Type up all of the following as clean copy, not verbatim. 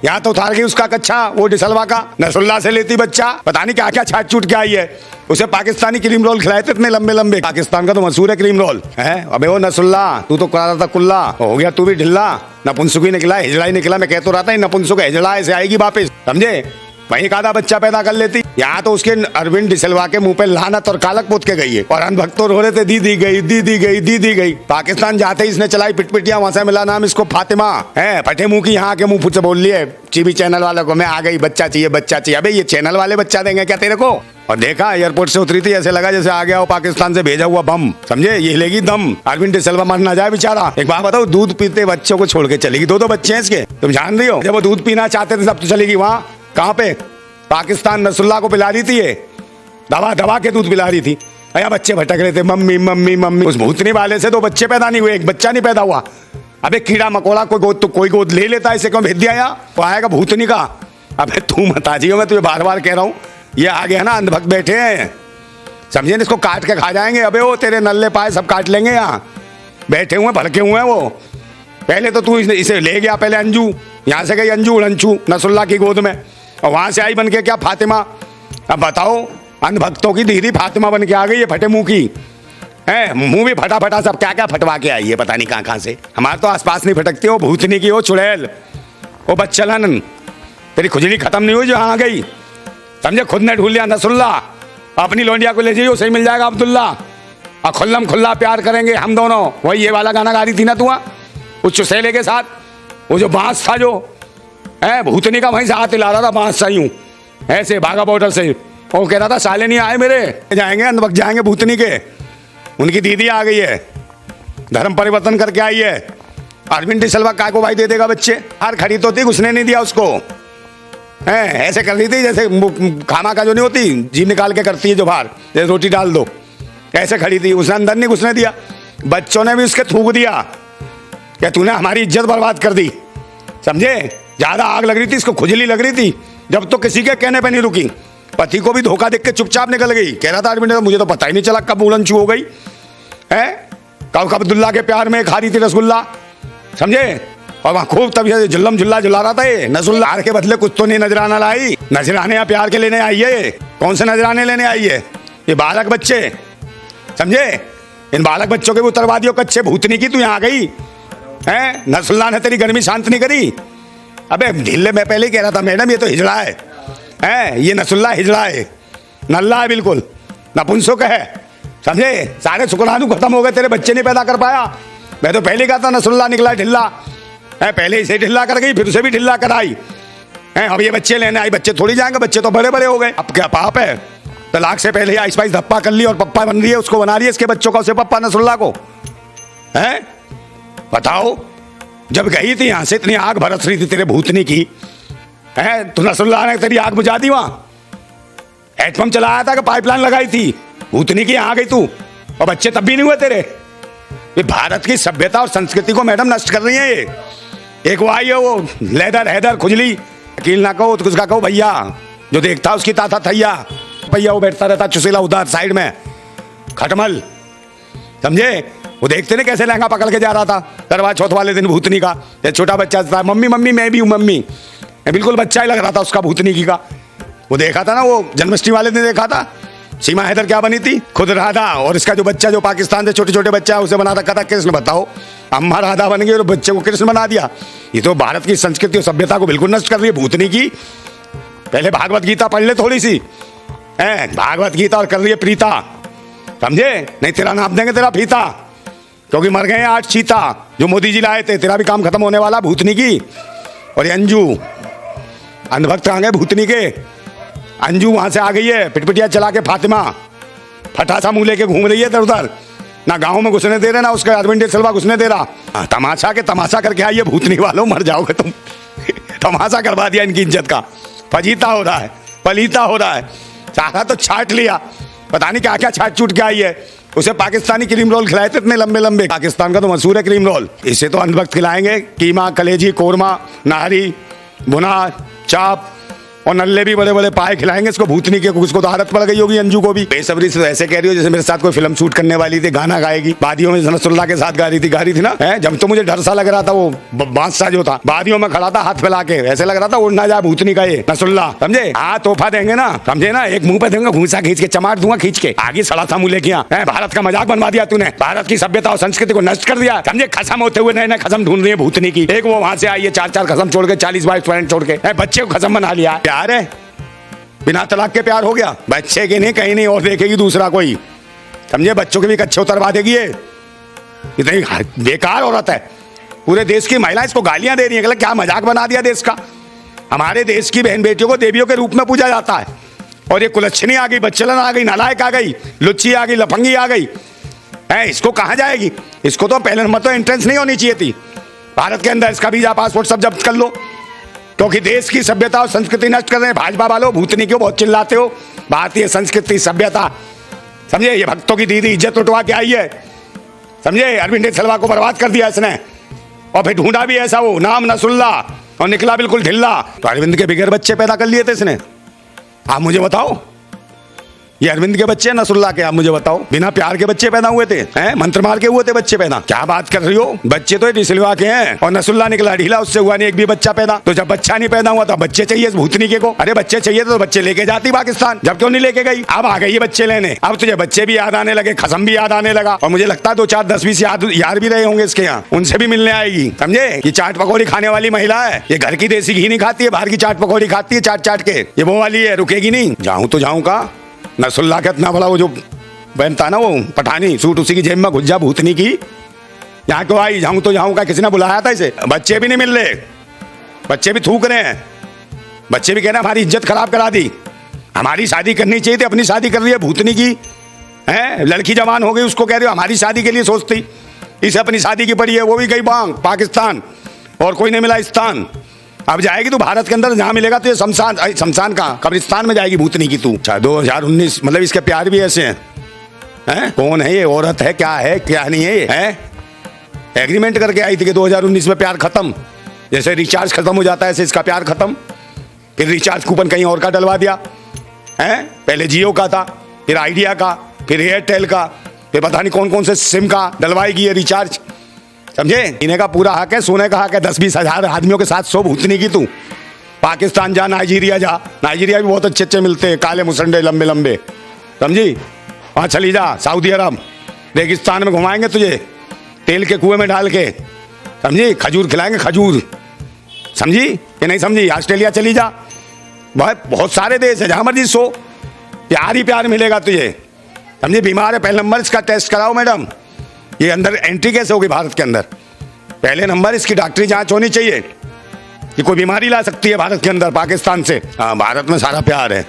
यहाँ तो उतार गई उसका कच्चा, वो डिसलवा का नसरुल्ला से लेती बच्चा, पता नहीं क्या क्या छाट चूट के आई है। उसे पाकिस्तानी क्रीम रोल खिलाए थे इतने लंबे लंबे, पाकिस्तान का तो मशहूर है क्रीम रोल है। अबे वो नसरुल्ला, तू तो करा था कुल्ला, हो गया तू भी ढिल्ला, नपुंसकी निकला, हिजड़ा ही निकला। मैं कह तो रहा था नपुंसक हिजड़ा ऐसे आएगी वापस, समझे। वहीं का बच्चा पैदा कर लेती। यहाँ तो उसके अरविंद डिसलवा के मुंह पे लानत और कालक पोत के गई है, और अनभक्त तो रो रहे थे दी गई, दी गई। पाकिस्तान जाते ही इसने चलाई पिटपिटिया, वहां से मिला नाम इसको फातिमा है। फटे मुंह की यहाँ के मुंह फुट से बोल लिए टीवी चैनल वालों को, मैं आ गई, बच्चा चाहिए। अबे ये चैनल वाले बच्चा देंगे क्या तेरे को। और देखा एयरपोर्ट से उतरी थी, ऐसे लगा जैसे आ गया हो पाकिस्तान से भेजा हुआ बम, समझे। ये लेगी दम, अरविंद डिसलवा मर ना जाए बेचारा। एक बात बताओ, दूध पीते बच्चों को छोड़ के चलेगी, दो बच्चे हैं इसके, तुम जान रही हो। जब वो दूध पीना चाहते थे तब तो चलेगी वहाँ, कहाँ पे पाकिस्तान नसरुल्ला को पिला रही थी, ये दबा के दूध पिला रही थी। अया बच्चे भटक रहे थे, मम्मी। उस भूतनी वाले से 2 बच्चे पैदा नहीं हुए, एक बच्चा नहीं पैदा हुआ। अबे कीड़ा मकोड़ा कोई गोद ले लेता है, इसे क्यों भेज दिया यहाँ, वो आएगा भूतनी का। अबे तू मत आजियो, मैं तुझे बार बार कह रहा हूँ, ये आ गया ना अंधभक्त बैठे हैं, समझे, इसको काट के खा जाएंगे। अबे वो तेरे नल्ले पाए सब काट लेंगे, यहाँ बैठे हुए भड़के हुए हैं वो। पहले तो तू इसे ले गया, पहले अंजू, यहाँ से गई अंजू उड़ंचू नसरुल्ला की गोद में, और वहां से आई बन के क्या फातिमा। अब बताओ, अंधभक्तों की दीदी फातिमा बन के आ गई है, फटे मुंह की है, मुंह भी फटा सब क्या क्या फटवा के आई है, पता नहीं कहाँ से। हमारे तो आसपास नहीं फटकती, वो भूतनी की, वो चुड़ैल, वो बच्चलन, तेरी खुजली खत्म नहीं हुई जो आ गई, समझे। खुद ने ढूंढ लिया नसरुल्ला, अपनी लोंडिया को ले जाइए, सही मिल जाएगा अब्दुल्ला, और खुल्लम खुल्ला प्यार करेंगे हम दोनों। वही ये वाला गाना गा रही थी ना तू, उस चुसेले के साथ, वो जो बांस था जो है, भूतनी का वहीं से हाथ हिला रहा था बांस सा यूं ऐसे भागा बॉर्डर से, वो कह रहा था साले नहीं आए मेरे, जाएंगे अंधभक्त जाएंगे भूतनी के। उनकी दीदी आ गई है, धर्म परिवर्तन करके आई है। अरविंद डिसलवा काय को भाई दे देगा बच्चे, हार खड़ी तो थी, उसने नहीं दिया उसको, है ऐसे कर रही थी जैसे खाना का जो नहीं होती, जीभ निकाल के करती है जो बाहर, जैसे रोटी डाल दो, ऐसे खड़ी थी। उसने अंदर नहीं घुसने दिया, बच्चों ने भी उसके थूक दिया कि तूने हमारी इज्जत बर्बाद कर दी, समझे। ज्यादा आग लग रही थी इसको, खुजली लग रही थी, जब तो किसी के कहने पे नहीं रुकी। पति को भी धोखा देख के चुपचाप निकल गई, कह रहा था अरविंद मुझे तो पता ही नहीं चला कब उड़नछू हो गई है, कब अब्दुल्ला के प्यार में खा रही थी रसगुल्ला, समझे। और वहाँ खूब तब जुल्लम झुल्ला झुला रहा था ये नसरुल्ला, हार के बदले कुछ तो नहीं नजराना लाई, नजराने या प्यार के लेने आई है। कौन से नजराने लेने आई है, ये बालक बच्चे, समझे। इन बालक बच्चों के भी उतरवादियों कच्चे भूतनी की तू यहाँ आ गई है। नसरुल्ला ने तेरी गर्मी शांत नहीं करी। अबे ढीले, मैं पहले ही कह रहा था मैडम ये तो हिजड़ा है, ये नसरुल्ला हिजड़ा है, नल्ला है बिल्कुल, नपुंसक है, समझे। सारे शुक्राणु खत्म हो गए, तेरे बच्चे नहीं पैदा कर पाया। मैं तो पहले कहा था नसरुल्ला निकला ढिल्ला है, पहले इसे ढिल्ला कर गई, फिर उसे भी ढिल्ला कराई है। अब ये बच्चे लेने आई, बच्चे थोड़ी जाएंगे, बच्चे तो बड़े बड़े हो गए। अब क्या पाप है, तलाक से पहले आइस पाइस धप्पा कर ली और पप्पा बन रही है, उसको बना रही है इसके बच्चों का, उसे पप्पा नसरुल्ला को है। बताओ, जब गई थी यहाँ से इतनी आग बरस रही थी तेरे भूतनी की है, तो नसरुल्ला ने तेरी आग बुझा दी। वहां हेडपंप चलाया था कि पाइपलाइन लगाई थी, भूतनी की यहाँ गई तू, और बच्चे तब भी नहीं हुए तेरे। ये भारत की सभ्यता और संस्कृति को मैडम नष्ट कर रही है ये। एक वो आई है वो लेदर हैदर खुजली, वकील ना कहो तो उसका कहो भैया, जो देखता उसकी ताता थैया, भैया वो बैठता रहता चुसेला उधर साइड में खटमल, समझे। वो देखते ना कैसे लहंगा पकड़ के जा रहा था करवा चौथ वाले दिन भूतनी का, छोटा बच्चा था, मम्मी मैं भी हूँ मम्मी, बिल्कुल बच्चा ही लग रहा था उसका भूतनी की का। वो देखा था ना, वो जन्माष्टमी वाले दिन देखा था, सीमा हैदर क्या बनी थी, खुद राधा, और इसका जो बच्चा जो पाकिस्तान से छोटे छोटे बच्चा है उसे बना रखा था कृष्ण। बताओ, अम्मा राधा बन गई और बच्चे को कृष्ण बना दिया। ये तो भारत की संस्कृति और सभ्यता को बिल्कुल नष्ट कर रही है भूतनी की। पहले भागवत गीता पढ़ ले थोड़ी सी है, भागवत गीता, और कर रही है प्रीता, समझे। नहीं तेरा नाम देंगे तेरा फीता, क्योंकि मर गए 8 चीता जो मोदी जी लाए थे, तेरा भी काम खत्म होने वाला भूतनी की। और ये अंजू अंधभक्त कहाँ गए भूतनी के, अंजू वहां से आ गई है पिटपिटिया चला के, फातिमा फटा सा मुंह लेके घूम रही है इधर उधर, ना गाँव में घुसने दे रहे ना उसका अरविंद डिसलवा घुसने दे रहा। तमाशा के तमाशा करके आई है भूतनी वालों, मर जाओगे तुम। तमाशा करवा दिया इनकी इज्जत का, फजीता हो रहा है, पलीता हो रहा है, सारा तो छाट लिया, पता नहीं क्या क्या छाट चूट के आई है। उसे पाकिस्तानी क्रीम रोल खिलाए थे इतने लंबे लंबे, पाकिस्तान का तो मशहूर है क्रीम रोल, इसे तो अंधभक्त खिलाएंगे कीमा कलेजी कोरमा नाहरी भुना चाप और नल्ले भी बड़े बड़े पाए खिलाएंगे इसको भूतनी के, उसको तो आदत पड़ गई होगी अंजू को भी। बेसब्री से तो ऐसे कह रही हो जैसे मेरे साथ कोई फिल्म शूट करने वाली थी, गाना गाएगी। वादियों में नसरुल्लाह के साथ गा रही थी ना, जब तो मुझे डर सा लग रहा था, वो बादशाह जो था वादियों में खड़ा था हाथ फैला के, ऐसे लग रहा था उड़ ना जाए भूतनी का ये नसरुल्लाह, समझे। हाँ तोहफा देंगे ना, समझे ना, एक मुंह पे देंगे, भूसा खींच के चमाट दूंगा खींच के, आगे सड़ा था मुँह लेके। भारत का मजाक बनवा दिया तूने, भारत की सभ्यता और संस्कृति को नष्ट कर दिया, समझे। खत्म होते हुए नए नए खत्म ढूंढ रही है भूतनी की। एक वो वहां से आई है 4-4 खत्म छोड़ के, 40-22 फ्रेंड छोड़ के, बच्चे को खत्म बना लिया। प्यार है बिना तलाक के, प्यार हो गया बच्चे के नहीं, कहीं नहीं और देखेगी दूसरा कोई, समझे। बच्चों के भी कच्चे उतरवा देगी ये, इतनी बेकार औरत है। पूरे देश की महिलाएं इसको गालियां दे रही है, क्या मजाक बना दिया देश का। हमारे देश की बहन बेटियों को देवियों के रूप में पूजा जाता है, और ये कुलच्छनी आ गई, बच्चलन आ गई, नालायक आ गई, लुच्ची आ गई, लफंगी आ गई है। इसको कहाँ जाएगी? इसको तो पहले नंबर तो एंट्रेंस नहीं होनी चाहिए थी भारत के अंदर, इसका वीजा पासपोर्ट सब जब्त कर लो, क्योंकि देश की सभ्यता और संस्कृति नष्ट कर रहे हैं भाजपा वालों। भूतनी क्यों बहुत चिल्लाते हो? भारतीय संस्कृति सभ्यता, समझे, ये भक्तों की दीदी इज्जत उठवा के आई है, समझे। अरविंद सलवा को बर्बाद कर दिया इसने, और फिर ढूंढा भी ऐसा वो नाम नसरुल्लाह, और निकला बिल्कुल ढिल्ला। तो अरविंद के बिगैर बच्चे पैदा कर लिए थे इसने, आप मुझे बताओ। ये अरविंद के बच्चे नसरुल्लाह के, आप मुझे बताओ। बिना प्यार के बच्चे पैदा हुए थे, हैं? मंत्र मार के हुए थे बच्चे पैदा? क्या बात कर रही हो? बच्चे तो डिसलवा के हैं, और नसरुल्लाह निकला ढीला, उससे हुआ नहीं एक भी बच्चा पैदा। तो जब बच्चा नहीं पैदा हुआ तो बच्चे चाहिए भूतनी के को। अरे बच्चे चाहिए तो बच्चे लेके जाती पाकिस्तान, जब क्यों नहीं लेके गई? अब आ गई ये बच्चे लेने, अब तुझे बच्चे भी याद आने लगे, खसम भी याद आने लगा, और मुझे लगता है 2-4 10-20 यार भी रहे होंगे इसके यहाँ, उनसे भी मिलने आएगी, समझे। कि चाट पकौड़ी खाने वाली महिला है ये, घर की देसी घी नहीं खाती है, बाहर की चाट पकौड़ी खाती है चाट चाट के। ये वो वाली है, रुकेगी नहीं। जाऊं तो जाऊं का नसरुल्लाह का इतना बड़ा वो जो पहनता ना वो पठानी सूट, उसी की जेब में घुस जा भूतनी की। यहाँ क्यों आई? जाऊं तो जाऊं का, किसी ने बुलाया था इसे? बच्चे भी नहीं मिल रहे, बच्चे भी थूक रहे हैं, बच्चे भी कह रहे हैं हमारी इज्जत खराब करा दी, हमारी शादी करनी चाहिए थी, अपनी शादी कर रही है भूतनी की, है। लड़की जवान हो गई, उसको कह रहे हो हमारी शादी के लिए सोचती, इसे अपनी शादी की पड़ी है, वो भी गई बांग पाकिस्तान, और कोई नहीं मिला स्थान। अब जाएगी तू भारत के अंदर, जहाँ मिलेगा तो ये शमशान कहाँ, कब्रिस्तान में जाएगी भूतनी की तू। 2019 मतलब इसके प्यार भी ऐसे हैं? कौन है ये? औरत है क्या है, क्या नहीं है ये, है? एग्रीमेंट करके आई थी कि 2019 में प्यार खत्म, जैसे रिचार्ज खत्म हो जाता है ऐसे इसका प्यार खत्म। फिर रिचार्ज कूपन कहीं और का डलवा दिया है, पहले जियो का था, फिर आइडिया का, फिर एयरटेल का, फिर पता नहीं कौन कौन से सिम का डलवाएगी ये रिचार्ज, समझे। इन्हें का पूरा हक है, सोने का हक है। 10-20 हजार आदमियों के साथ सो भूतनी की तू। पाकिस्तान जा, नाइजीरिया जा, नाइजीरिया भी बहुत अच्छे अच्छे मिलते हैं, काले मुसंडे लंबे लंबे, समझी। वहाँ चली जा, सऊदी अरब रेगिस्तान में घुमाएंगे तुझे, तेल के कुएं में डाल के, समझी। खजूर खिलाएंगे, खजूर, समझी कि नहीं समझी। ऑस्ट्रेलिया चली जा, बहुत सारे देश है, जहाँ मर्जी सो, प्यार ही प्यार मिलेगा तुझे, समझे। बीमार है, पहले नंबर इसका टेस्ट कराओ मैडम, ये अंदर एंट्री कैसे होगी भारत के अंदर? पहले नंबर इसकी डॉक्टरी जांच होनी चाहिए कि कोई बीमारी ला सकती है भारत के अंदर पाकिस्तान से। हाँ, भारत में सारा प्यार है,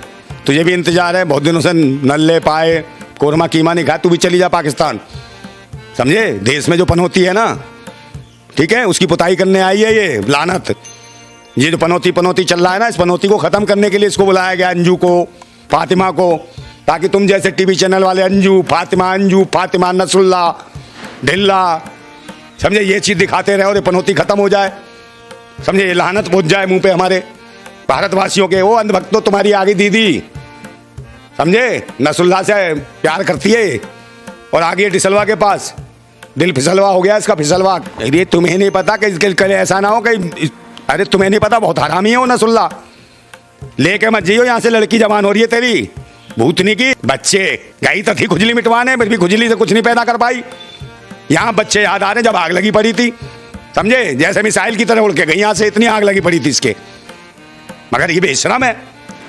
तुझे भी इंतजार है, बहुत दिनों से नल्ले पाए कोरमा कीमा नहीं खाया, तू भी चली जा पाकिस्तान, समझे। देश में जो पनौती है ना, ठीक है, उसकी पुताई करने आई है ये लानत। ये जो पनौती चल रहा है ना, इस पनौती को खत्म करने के लिए इसको बुलाया गया, अंजू को, फातिमा को, ताकि तुम जैसे टीवी चैनल वाले अंजू फातिमा नसरुल्लाह ढिल्ला, समझे, ये चीज दिखाते रहे और ये पनौती खत्म हो जाए, समझे। ये लानत पहुंच जाए मुंह पे हमारे भारतवासियों के। वो अंधभक्तों तुम्हारी आ गई दीदी, समझे, नसरुल्लाह से प्यार करती है, और आ गई डिसलवा के पास, दिल फिसलवा हो गया इसका, फिसलवा। अरे तुम्हें नहीं पता कि कल ऐसा ना हो कि, अरे तुम्हें नहीं पता बहुत हरामी है वो नसरुल्लाह, लेके मत जियो यहाँ से, लड़की जवान हो रही है तेरी भूतनी की। बच्चे गई तो थी खुजली मिटवाने, फिर भी खुजली से कुछ नहीं पैदा कर पाई। यहाँ बच्चे याद आ रहे जब आग लगी पड़ी थी, समझे, जैसे मिसाइल की तरह उड़ के गई यहाँ से, इतनी आग लगी पड़ी थी इसके। मगर ये बेशरम है,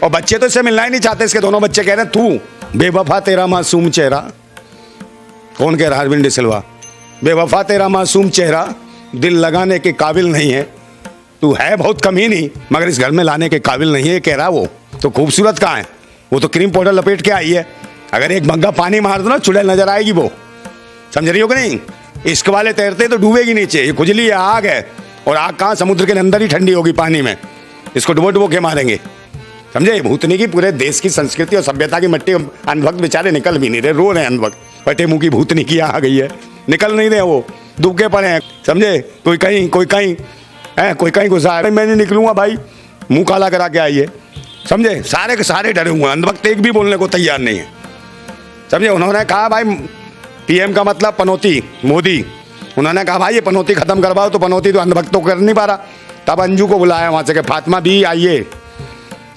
और बच्चे तो इससे मिलना ही नहीं चाहते। इसके दोनों बच्चे कह रहे हैं तू बेवफा तेरा मासूम चेहरा। कौन कह रहा है? अरविंद सिलवा। बेवफा तेरा मासूम चेहरा दिल लगाने के काबिल नहीं है, तू है बहुत कमीनी मगर इस घर में लाने के काबिल नहीं है, कह रहा वो। तो खूबसूरत कहाँ है? वो तो क्रीम पाउडर लपेट के आई है, अगर एक मग्गा पानी मार दो ना चुड़ैल नजर आएगी वो, समझ रही हो कि नहीं। इश्क वाले तैरते तो डूबेगी नीचे, ये खुजली है, आग है, और आग कहाँ? समुद्र के अंदर ही ठंडी होगी पानी में, इसको डुबो डुबो के मारेंगे, समझे। भूतनी की पूरे देश की संस्कृति और सभ्यता की मिट्टी, अनभक्त बेचारे निकल भी नहीं रहे, रो रहे हैं अनभक्त। फटे मुंह की भूतनी की आ गई है, निकल नहीं रहे, वो दुबके पड़े हैं, समझे। कोई कहीं है, कोई कहीं घुसा है, मैं नहीं निकलूंगा भाई, मुंह काला करा के आई है, समझे, सारे के सारे डरे हुए हैं, अंधभक्त एक भी बोलने को तैयार नहीं है। समझे, उन्होंने कहा भाई पीएम का मतलब पनौती मोदी, उन्होंने कहा भाई ये पनौती खत्म करवाओ, तो पनौती तो अंधभक्त तो कर नहीं पा रहा। तब अंजू को बुलाया वहाँ से कि फातिमा भी आइए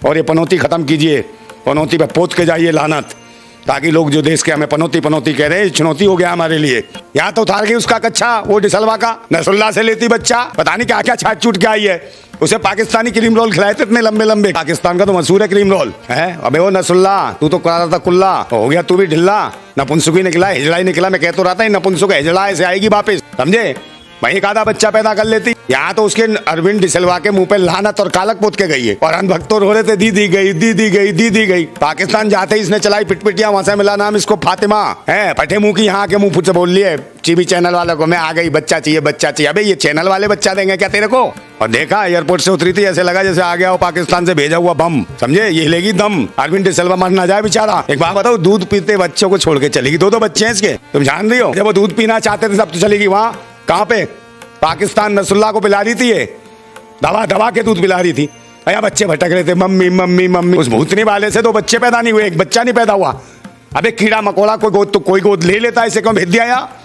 और ये पनौती खत्म कीजिए, पनौती पे पोत के जाइए लानत, ताकि लोग जो देश के हमें पनौती पनौती कह रहे हैं चुनौती हो गया हमारे लिए। यहाँ तो उतार गई उसका कच्चा, वो डिसलवा का नसरुल्ला से लेती बच्चा, पता नहीं क्या क्या छाट छूट के आई है। उसे पाकिस्तानी क्रीम रोल खिलाए थे इतने लंबे लंबे, पाकिस्तान का तो मशहूर है क्रीम रोल है। अबे वो नसरुल्ला तू तो करा था कुल्ला, हो गया तू भी ढिल्ला, नपुंसुकी निकला हिजड़ा ही निकला। मैं कह तो रहा था नपुंसुक हिजड़ा ऐसे आएगी वापस, समझे, वही एक आधा बच्चा पैदा कर लेती। यहाँ तो उसके अरविंद डिसलवा के मुंह पे लानत और कालक पोत के गई है, और अनभक्तों रो रहे थे दीदी गई दीदी गई दीदी गई। पाकिस्तान जाते ही इसने चलाई पिटपिटियां, वहां से मिला नाम इसको फातिमा है, फटे मुंह की यहाँ के मुंह फुट से बोल लिए टीवी चैनल वालों को, मैं आ गई बच्चा चाहिए बच्चा चाहिए। अबे ये चैनल वाले बच्चा देंगे क्या तेरे को? और देखा एयरपोर्ट से उतरी थी, ऐसे लगा जैसे आ गया हो पाकिस्तान से भेजा हुआ बम, समझे, ये लेगी दम। अरविंद डिसलवा मर ना जाए बेचारा। एक बात बताओ, दूध पीते बच्चों को छोड़ के चलेगी, दो बच्चे हैं इसके, तुम जान रही हो। जब वो दूध पीना चाहते थे तब तो चलेगी वहाँ, कहाँ पे, पाकिस्तान नसरुल्ला को पिला रही थी, ये दवा दवा के दूध पिला रही थी। अया बच्चे भटक रहे थे मम्मी मम्मी मम्मी, उस भूतनी वाले से 2 बच्चे पैदा नहीं हुए, एक बच्चा नहीं पैदा हुआ। अबे कीड़ा मकोड़ा कोई गोद ले लेता है, इसे क्यों भेज दिया यार?